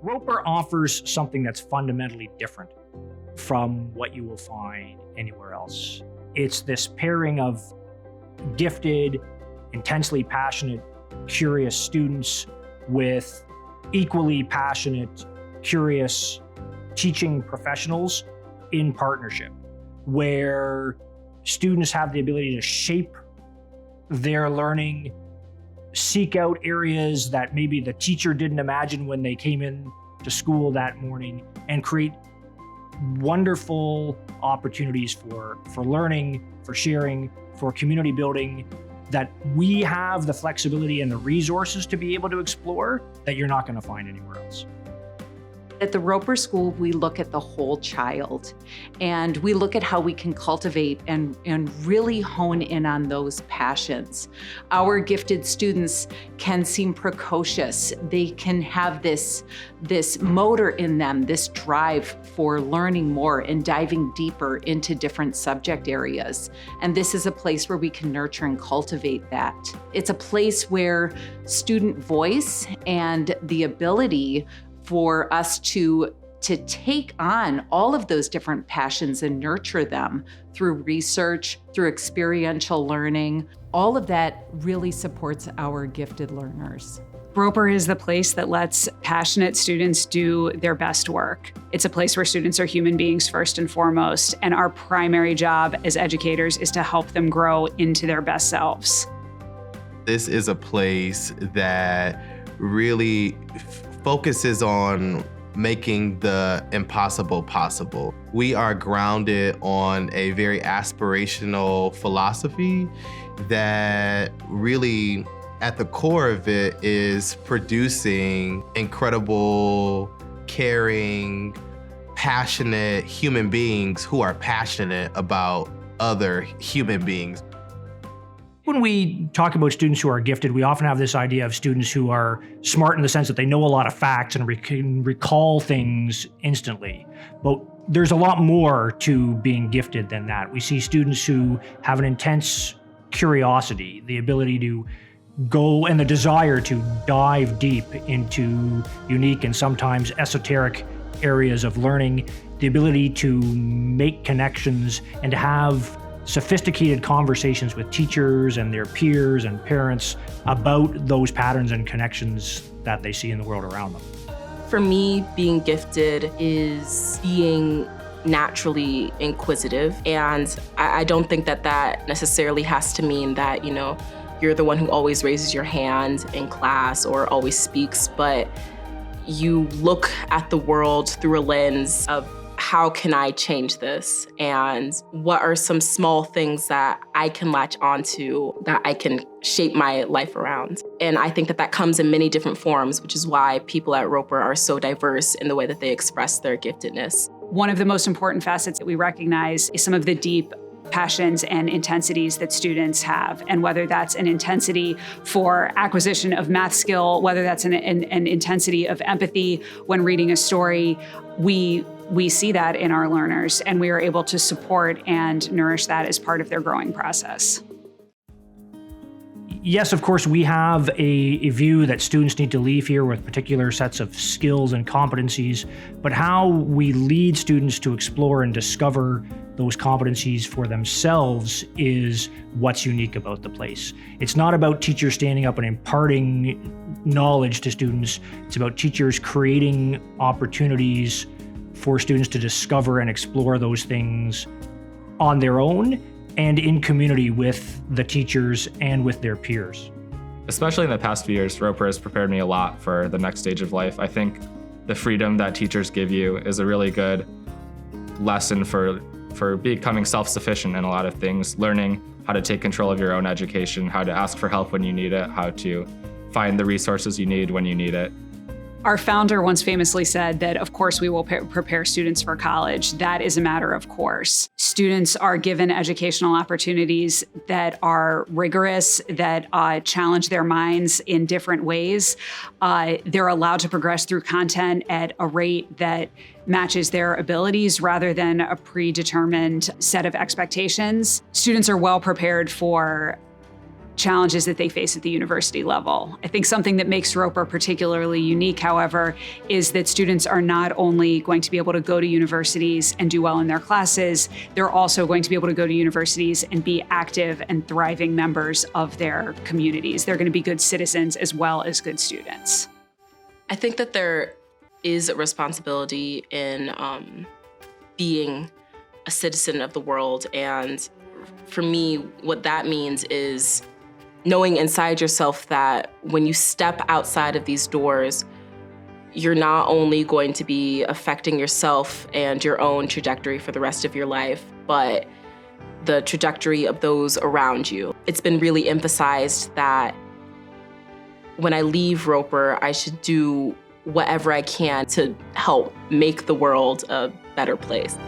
Roeper offers something that's fundamentally different from what you will find anywhere else. It's this pairing of gifted, intensely passionate, curious students with equally passionate, curious teaching professionals in partnership, where students have the ability to shape their learning, seek out areas that maybe the teacher didn't imagine when they came in to school that morning, and create wonderful opportunities for learning, for sharing, for community building that we have the flexibility and the resources to be able to explore that you're not going to find anywhere else. At the Roeper School, we look at the whole child, and we look at how we can cultivate and really hone in on those passions. Our gifted students can seem precocious. They can have this motor in them, this drive for learning more and diving deeper into different subject areas. And this is a place where we can nurture and cultivate that. It's a place where student voice and the ability for us to take on all of those different passions and nurture them through research, through experiential learning. All of that really supports our gifted learners. Roeper is the place that lets passionate students do their best work. It's a place where students are human beings first and foremost, and our primary job as educators is to help them grow into their best selves. This is a place that really focuses on making the impossible possible. We are grounded on a very aspirational philosophy that really, at the core of it, is producing incredible, caring, passionate human beings who are passionate about other human beings. When we talk about students who are gifted, we often have this idea of students who are smart in the sense that they know a lot of facts and can recall things instantly. But there's a lot more to being gifted than that. We see students who have an intense curiosity, the ability to go and the desire to dive deep into unique and sometimes esoteric areas of learning, the ability to make connections and to have sophisticated conversations with teachers and their peers and parents about those patterns and connections that they see in the world around them. For me, being gifted is being naturally inquisitive, and I don't think that necessarily has to mean that, you're the one who always raises your hand in class or always speaks, but you look at the world through a lens of how can I change this? And what are some small things that I can latch onto that I can shape my life around? And I think that comes in many different forms, which is why people at Roeper are so diverse in the way that they express their giftedness. One of the most important facets that we recognize is some of the deep passions and intensities that students have, and whether that's an intensity for acquisition of math skill, whether that's an intensity of empathy when reading a story, we see that in our learners, and we are able to support and nourish that as part of their growing process. Yes, of course, we have a view that students need to leave here with particular sets of skills and competencies, but how we lead students to explore and discover those competencies for themselves is what's unique about the place. It's not about teachers standing up and imparting knowledge to students. It's about teachers creating opportunities for students to discover and explore those things on their own and in community with the teachers and with their peers. Especially in the past few years, Roeper has prepared me a lot for the next stage of life. I think the freedom that teachers give you is a really good lesson for becoming self-sufficient in a lot of things, learning how to take control of your own education, how to ask for help when you need it, how to find the resources you need when you need it. Our founder once famously said that, of course, we will prepare students for college. That is a matter of course. Students are given educational opportunities that are rigorous, that challenge their minds in different ways. They're allowed to progress through content at a rate that matches their abilities rather than a predetermined set of expectations. Students are well prepared for challenges that they face at the university level. I think something that makes Roeper particularly unique, however, is that students are not only going to be able to go to universities and do well in their classes, they're also going to be able to go to universities and be active and thriving members of their communities. They're going to be good citizens as well as good students. I think that there is a responsibility in being a citizen of the world. And for me, what that means is knowing inside yourself that when you step outside of these doors, you're not only going to be affecting yourself and your own trajectory for the rest of your life, but the trajectory of those around you. It's been really emphasized that when I leave Roeper, I should do whatever I can to help make the world a better place.